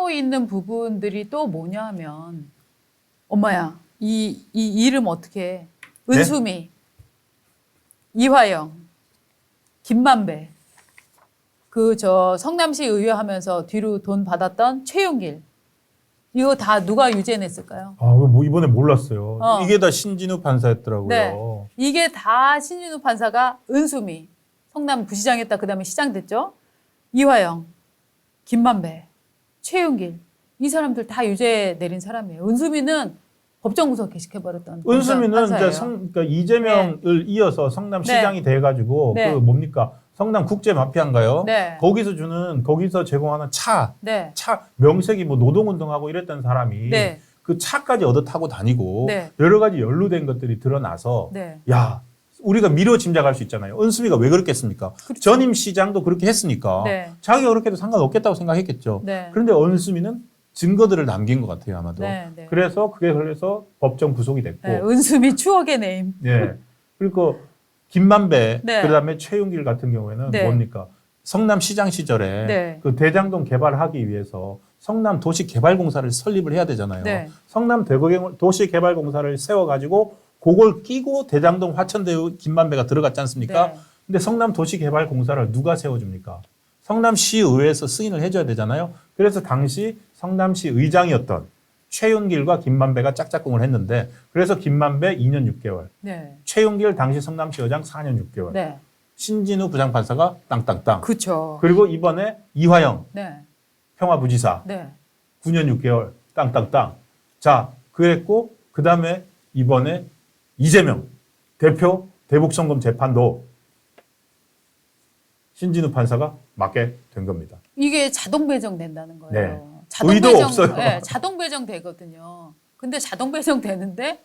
하고 있는 부분들이 또 뭐냐 하면 엄마야 이 이름 어떻게 해? 은수미, 이화영, 김만배, 그 저 성남시 의회 하면서 뒤로 돈 받았던 최용길, 이거 다 누가 유죄냈을까요? 아, 뭐 이번에 몰랐어요. 어. 이게 다 신진우 판사였더라고요. 네. 이게 다 신진우 판사가 은수미, 성남 부시장했다 그다음에 시장 됐죠. 이화영, 김만배, 최용길, 이 사람들 다 유죄 내린 사람이에요. 은수미는 법정 구속 개식해버렸던 은수미는 판사예요. 이제 그러니까 이재명을 이어서 성남시장이 돼가지고 네. 그 뭡니까 성남 국제 마피아인가요? 네. 거기서 제공하는 차 네. 명색이 뭐 노동운동하고 이랬던 사람이 네. 그 차까지 얻어 타고 다니고 네. 여러 가지 연루된 것들이 드러나서 네. 야 우리가 미뤄 짐작할 수 있잖아요. 은수미가 왜 그랬겠습니까? 그렇죠. 전임 시장도 그렇게 했으니까 네. 자기가 그렇게 해도 상관없겠다고 생각했겠죠. 네. 그런데 은수미는 증거들을 남긴 것 같아요 아마도. 네. 네. 그래서 그게 걸려서 법정 구속이 됐고. 네. 은수미 추억의 네임. 예. 그리고 김만배, 네. 그다음에 최용길 같은 경우에는 네. 뭡니까? 성남시장 시절에 네. 그 대장동 개발하기 위해서 성남 도시개발공사를 설립을 해야 되잖아요. 네. 성남 도시개발공사를 세워가지고 그걸 끼고 대장동 화천대유 김만배가 들어갔지 않습니까? 네. 근데 성남 도시개발공사를 누가 세워줍니까? 성남시의회에서 승인을 해줘야 되잖아요. 그래서 당시 성남시 의장이었던 최윤길과 김만배가 짝짝꿍을 했는데 그래서 김만배 2년 6개월, 네. 최윤길 당시 성남시 의장 4년 6개월, 네. 신진우 부장판사가 땅땅땅. 그렇죠. 그리고 이번에 이화영 네. 평화부지사 네. 9년 6개월 땅땅땅. 자, 그랬고 그다음에 이번에 이재명 대표 대북송금 재판도 신진우 판사가 맡게 된 겁니다. 이게 자동 배정된다는 거예요. 네. 자동 의도 배정, 없어요. 네, 자동 배정 되거든요. 근데 자동 배정 되는데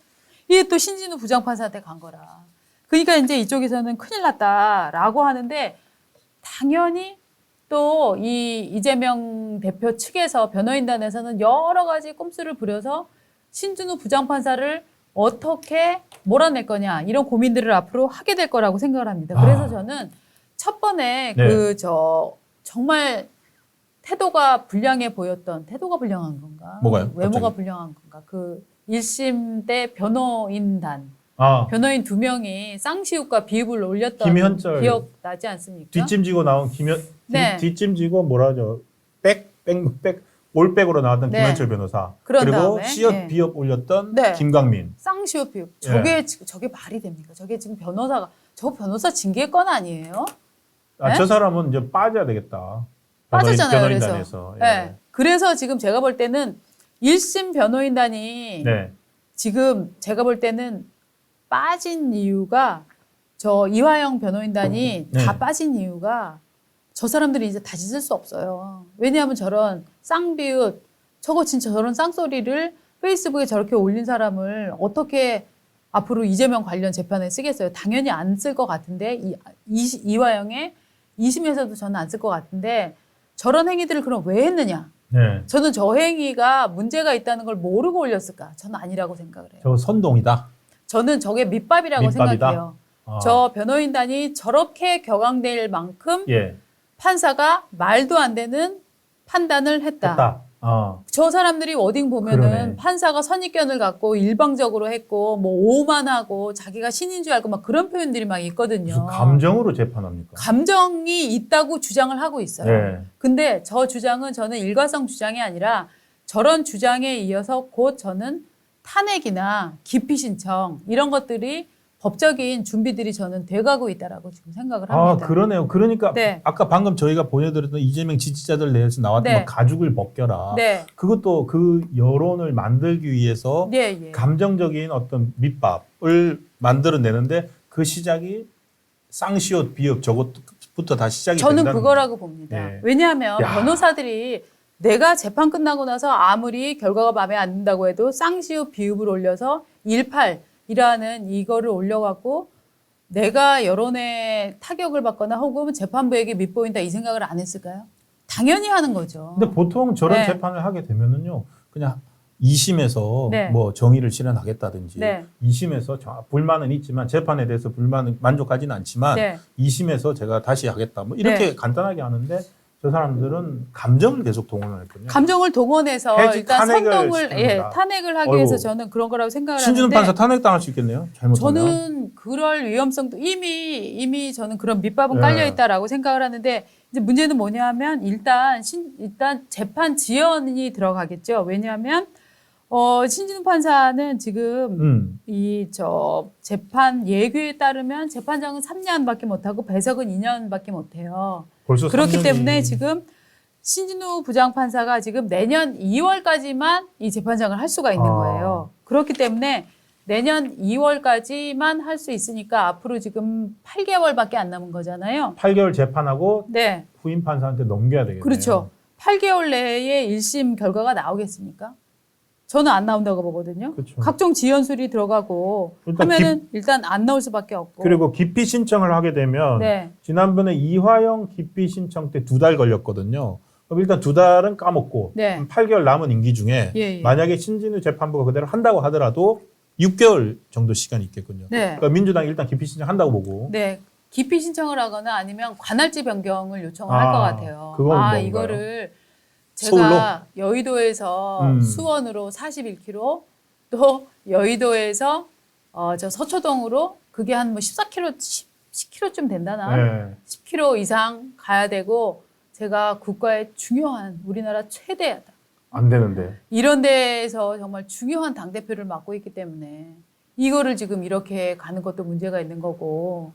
이게 또 신진우 부장판사한테 간 거라. 그러니까 이제 이쪽에서는 큰일 났다라고 하는데 당연히 또 이 이재명 대표 측에서 변호인단에서는 여러 가지 꼼수를 부려서 신진우 부장판사를 어떻게 몰아낼 거냐 이런 고민들을 앞으로 하게 될 거라고 생각을 합니다. 그래서 저는 첫 번에 네. 정말 태도가 불량해 보였던 태도가 불량한 건가? 뭐가요? 외모가 갑자기? 불량한 건가? 그 1심 때 변호인단 아, 변호인 2명이 쌍시옷과 비읍을 올렸던 김현철. 기억 나지 않습니까? 뒷짐지고 나온 네. 뒷짐지고 뭐라 하죠? 올백으로 나왔던 네. 김현철 변호사. 그런 그리고 다음에, 시옷 네. 비읍 올렸던 네. 김광민. 쌍시옷 비읍. 예. 저게 말이 됩니까? 저게 지금 저 변호사 징계 건 아니에요? 네? 저 사람은 이제 빠져야 되겠다. 빠졌잖아요. 변호인단에서. 그래서. 네. 그래서 지금 제가 볼 때는 1심 변호인단이 네. 지금 제가 볼 때는 빠진 이유가 저 이화영 변호인단이 네. 다 빠진 이유가 저 사람들이 이제 다시 쓸 수 없어요. 왜냐하면 저런 쌍비읍 저거 진짜 저런 쌍소리를 페이스북에 저렇게 올린 사람을 어떻게 앞으로 이재명 관련 재판에 쓰겠어요? 당연히 안 쓸 것 같은데 이화영의 2심에서도 저는 안 쓸 것 같은데 저런 행위들을 그럼 왜 했느냐? 네. 저는 저 행위가 문제가 있다는 걸 모르고 올렸을까? 저는 아니라고 생각을 해요. 저 선동이다. 저는 저게 밑밥이라고 밑밥이다? 생각해요. 아. 저 변호인단이 저렇게 격앙될 만큼 예. 판사가 말도 안 되는 판단을 했다. 됐다. 저 사람들이 워딩 보면은 그러네. 판사가 선입견을 갖고 일방적으로 했고 뭐 오만하고 자기가 신인 줄 알고 막 그런 표현들이 막 있거든요. 무슨 감정으로 재판합니까? 감정이 있다고 주장을 하고 있어요. 네. 근데 저 주장은 저는 일관성 주장이 아니라 저런 주장에 이어서 곧 저는 탄핵이나 기피 신청 이런 것들이 법적인 준비들이 저는 돼가고 있다라고 지금 생각을 합니다. 그러네요. 그러니까 네. 아까 방금 저희가 보내드렸던 이재명 지지자들 내에서 나왔던 네. 뭐 가죽을 벗겨라. 네. 그것도 그 여론을 만들기 위해서 예, 예. 감정적인 어떤 밑밥을 만들어내는데 그 시작이 쌍시옷 비읍 저것부터 다 시작이 저는 된다는 그거라고 봅니다. 네. 왜냐하면 야. 변호사들이 내가 재판 끝나고 나서 아무리 결과가 마음에 안 든다고 해도 쌍시옷 비읍을 올려서 18이라는 이거를 올려갖고 내가 여론에 타격을 받거나 혹은 재판부에게 밑보인다 이 생각을 안 했을까요? 당연히 하는 거죠. 근데 보통 저런 네. 재판을 하게 되면은요, 그냥 2심에서 네. 뭐 정의를 실현하겠다든지, 네. 2심에서 불만은 있지만 재판에 대해서 불만은 만족하지는 않지만 네. 2심에서 제가 다시 하겠다, 뭐 이렇게 네. 간단하게 하는데 저 사람들은 감정을 계속 동원을 했거든요. 감정을 동원해서 해지 일단 탄핵을 선동을 시킵니다. 탄핵을 하기 위해서 어이구. 저는 그런 거라고 생각을 신진우 하는데 판사 탄핵당할 수 있겠네요. 잘못하면. 저는 그럴 위험성도 이미 저는 그런 밑밥은 네. 깔려 있다라고 생각을 하는데 이제 문제는 뭐냐면 일단 재판 지연이 들어가겠죠. 왜냐하면 신진우 판사는 지금 재판 예규에 따르면 재판장은 3년밖에 못하고 배석은 2년밖에 못해요. 벌써 그렇기 3년이... 때문에 지금 신진우 부장판사가 지금 내년 2월까지만 이 재판장을 할 수가 있는 거예요. 그렇기 때문에 내년 2월까지만 할 수 있으니까 앞으로 지금 8개월밖에 안 남은 거잖아요. 8개월 재판하고 네. 후임 판사한테 넘겨야 되겠네요. 그렇죠. 8개월 내에 1심 결과가 나오겠습니까? 저는 안 나온다고 보거든요. 그렇죠. 각종 지연술이 들어가고 하면은 일단 안 나올 수밖에 없고. 그리고 기피 신청을 하게 되면 네. 지난번에 이화영 기피 신청 때 2달 걸렸거든요. 그럼 일단 2달은 까먹고 네. 8개월 남은 임기 중에 예. 만약에 신진우 재판부가 그대로 한다고 하더라도 6개월 정도 시간이 있겠군요. 네. 그러니까 민주당이 일단 기피 신청한다고 보고. 네. 기피 신청을 하거나 아니면 관할지 변경을 요청을 할 것 같아요. 그건 뭔가요? 이거를 제가 서울로? 여의도에서 수원으로 41km, 또 여의도에서 저 서초동으로 그게 한 뭐 14km, 10km쯤 된다나? 네. 10km 이상 가야 되고 제가 국가의 중요한 우리나라 최대하다. 안 되는데. 이런 데에서 정말 중요한 당대표를 맡고 있기 때문에 이거를 지금 이렇게 가는 것도 문제가 있는 거고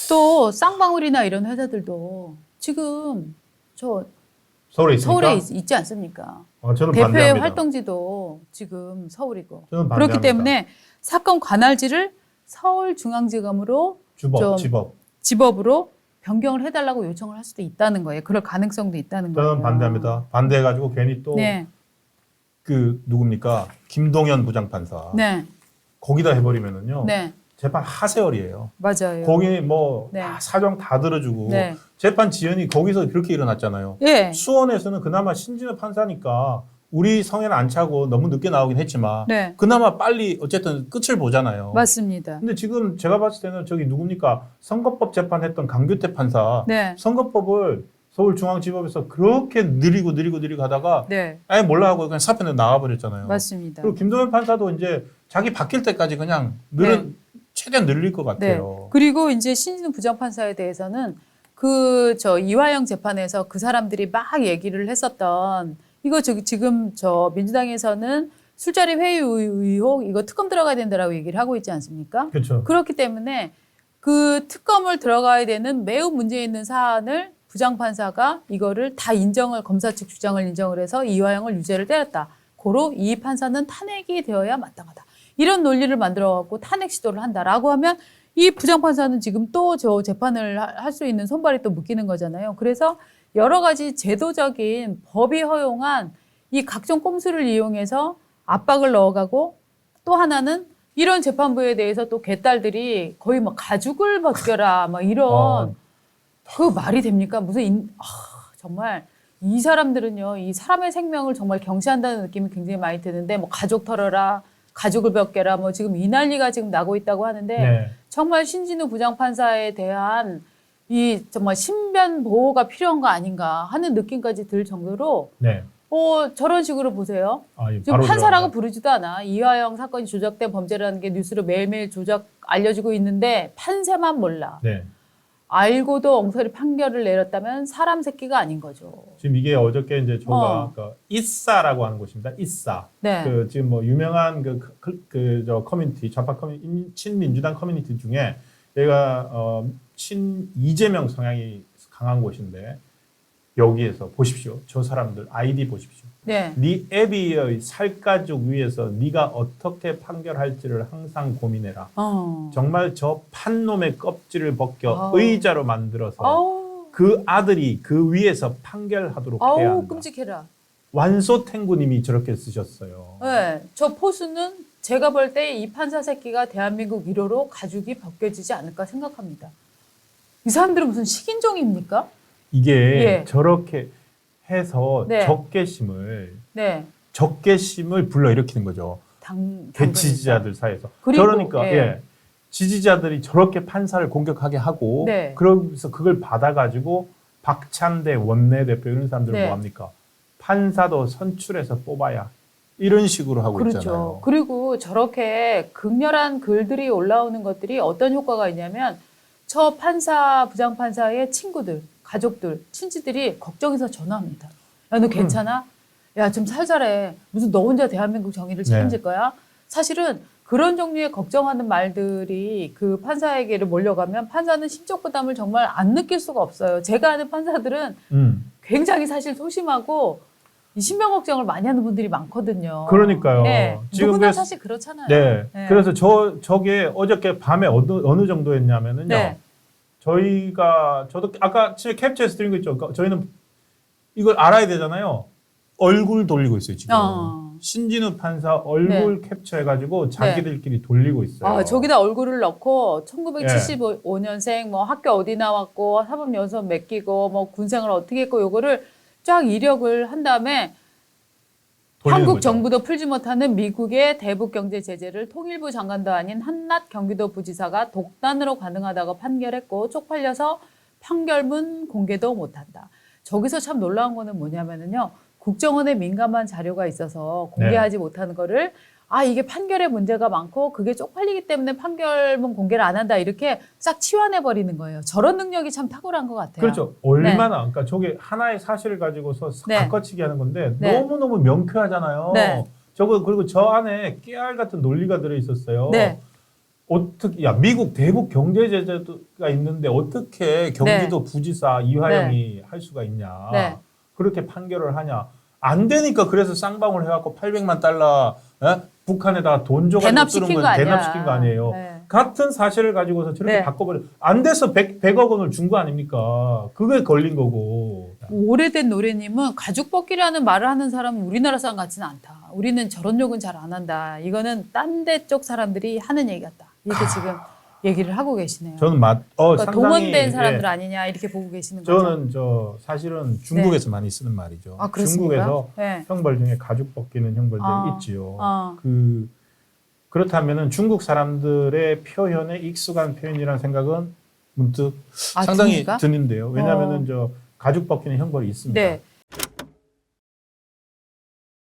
또 쌍방울이나 이런 회사들도 지금 서울에 있습니까? 서울에 있지 않습니까? 저는 대표의 반대합니다. 활동지도 지금 서울이고 저는 그렇기 반대합니다. 때문에 사건 관할지를 서울중앙지검으로 지법으로 변경을 해달라고 요청을 할 수도 있다는 거예요. 그럴 가능성도 있다는 거예요. 저는 반대합니다. 반대해가지고 괜히 또 네. 누굽니까? 김동연 부장판사. 네. 거기다 해버리면은요. 네. 재판 하세월이에요. 맞아요. 거기 뭐 네. 사정 다 들어주고 네. 재판 지연이 거기서 그렇게 일어났잖아요. 예. 수원에서는 그나마 신진우 판사니까 우리 성에는 안 차고 너무 늦게 나오긴 했지만 네. 그나마 빨리 어쨌든 끝을 보잖아요. 맞습니다. 근데 지금 제가 봤을 때는 저기 누굽니까? 선거법 재판했던 강규태 판사 네. 선거법을 서울중앙지법에서 그렇게 느리고 하다가 네. 아예 몰라 하고 그냥 사표는 나와버렸잖아요. 맞습니다. 그리고 김동연 판사도 이제 자기 바뀔 때까지 그냥 최대한 늘릴 것 같아요. 네. 그리고 이제 신진우 부장판사에 대해서는 이화영 재판에서 그 사람들이 막 얘기를 했었던 이거 지금 민주당에서는 술자리 회의 의혹 이거 특검 들어가야 된다라고 얘기를 하고 있지 않습니까? 그렇죠. 그렇기 때문에 그 특검을 들어가야 되는 매우 문제 있는 사안을 부장판사가 이거를 다 검사 측 주장을 인정을 해서 이화영을 유죄를 때렸다. 고로 이 판사는 탄핵이 되어야 마땅하다. 이런 논리를 만들어갖고 탄핵 시도를 한다라고 하면 이 부장판사는 지금 또 저 재판을 할 수 있는 손발이 또 묶이는 거잖아요. 그래서 여러 가지 제도적인 법이 허용한 이 각종 꼼수를 이용해서 압박을 넣어가고 또 하나는 이런 재판부에 대해서 또 개딸들이 거의 막 가죽을 벗겨라 막 이런 그 말이 됩니까? 정말 이 사람들은요 이 사람의 생명을 정말 경시한다는 느낌이 굉장히 많이 드는데 뭐 가죽 털어라 가죽을 벗겨라 뭐 지금 이 난리가 지금 나고 있다고 하는데 네. 정말 신진우 부장판사에 대한 이 정말 신변 보호가 필요한 거 아닌가 하는 느낌까지 들 정도로 네. 저런 식으로 보세요. 예, 지금 판사라고 부르지도 않아. 이화영 사건이 조작된 범죄라는 게 뉴스로 매일매일 알려지고 있는데 판사만 몰라. 네. 알고도 엉터리 판결을 내렸다면 사람 새끼가 아닌 거죠. 지금 이게 어저께 이제 저가 이싸라고 하는 곳입니다. 이싸. 네. 지금 뭐 유명한 커뮤니티 좌파 친민주당 커뮤니티 중에 얘가 이재명 성향이 강한 곳인데 여기에서 보십시오. 저 사람들 아이디 보십시오. 네. 네 애비의 살가죽 위에서 네가 어떻게 판결할지를 항상 고민해라. 정말 저 판놈의 껍질을 벗겨 의자로 만들어서 그 아들이 그 위에서 판결하도록 해야 한다. 끔찍해라. 완소탱구님이 저렇게 쓰셨어요. 네. 저 포수는 제가 볼 때 이 판사 새끼가 대한민국 1호로 가죽이 벗겨지지 않을까 생각합니다. 이 사람들은 무슨 식인종입니까? 이게 저렇게 해서 네. 적개심을 불러일으키는 거죠. 대지지자들 사이에서. 그리고, 그러니까 지지자들이 저렇게 판사를 공격하게 하고 그러면서 그걸 받아가지고 박찬대 원내대표 이런 사람들은 네. 뭐합니까? 판사도 선출해서 뽑아야 이런 식으로 하고 그렇죠. 있잖아요. 그리고 저렇게 극렬한 글들이 올라오는 것들이 어떤 효과가 있냐면 저 판사, 부장판사의 친구들, 가족들, 친지들이 걱정해서 전화합니다. 야, 너 괜찮아? 야, 좀 살살해. 무슨 너 혼자 대한민국 정의를 책임질 거야? 사실은 그런 종류의 걱정하는 말들이 그 판사에게를 몰려가면 판사는 심적 부담을 정말 안 느낄 수가 없어요. 제가 아는 판사들은 굉장히 사실 소심하고 이 신변 걱정을 많이 하는 분들이 많거든요. 그러니까요. 네. 지금 누구나 그래서- 사실 그렇잖아요. 네. 네. 그래서 저게 어저께 밤에 어느 정도였냐면은요. 네. 저도 아까 캡처해서 드린 거 있죠. 그러니까 저희는 이걸 알아야 되잖아요. 얼굴 돌리고 있어요, 지금. 신진우 판사 얼굴 캡처해가지고 자기들끼리 돌리고 있어요. 아, 저기다 얼굴을 넣고 1975년생 뭐 학교 어디 나왔고 사법연수원 몇 기고 뭐 군생활 어떻게 했고 요거를 쫙 이력을 한 다음에 돌리는 한국 거죠. 정부도 풀지 못하는 미국의 대북 경제 제재를 통일부 장관도 아닌 한낱 경기도 부지사가 독단으로 가능하다고 판결했고 쪽팔려서 판결문 공개도 못한다. 저기서 참 놀라운 거는 뭐냐면은요. 국정원에 민감한 자료가 있어서 공개하지 못하는 거를 이게 판결에 문제가 많고 그게 쪽팔리기 때문에 판결문 공개를 안 한다 이렇게 싹 치환해 버리는 거예요. 저런 능력이 참 탁월한 것 같아요. 그렇죠. 얼마나 그러니까 저게 하나의 사실을 가지고서 바꿔치기 하는 건데 너무너무 명쾌하잖아요. 네. 저거 그리고 저 안에 깨알 같은 논리가 들어 있었어요. 네. 어떻게 미국 대북 경제 제재가 있는데 어떻게 경기도 부지사 이화영이 할 수가 있냐. 네. 그렇게 판결을 하냐. 안 되니까 그래서 쌍방울 해갖고 $800만 달러 북한에다가 돈 줘가지고 대납시킨 거 아니야. 대납시킨 거 아니에요. 네. 같은 사실을 가지고서 저렇게 네. 바꿔버려. 안 돼서 100억 원을 준 거 아닙니까? 그게 걸린 거고. 오래된 노래님은 가죽 벗기라는 말을 하는 사람은 우리나라 사람 같지는 않다. 우리는 저런 욕은 잘 안 한다. 이거는 딴 데 쪽 사람들이 하는 얘기 같다. 이렇게 지금 얘기를 하고 계시네요. 저는 그러니까 상당히 동원된 사람들 아니냐 이렇게 보고 계시는 거죠. 저는 사실은 중국에서 많이 쓰는 말이죠. 그렇습니까? 중국에서 네. 형벌 중에 가죽 벗기는 형벌들이 있지요. 어. 그렇다면은 중국 사람들의 표현에 익숙한 표현이라는 생각은 문득 상당히 듭니까? 드는데요. 왜냐하면은 가죽 벗기는 형벌이 있습니다. 네.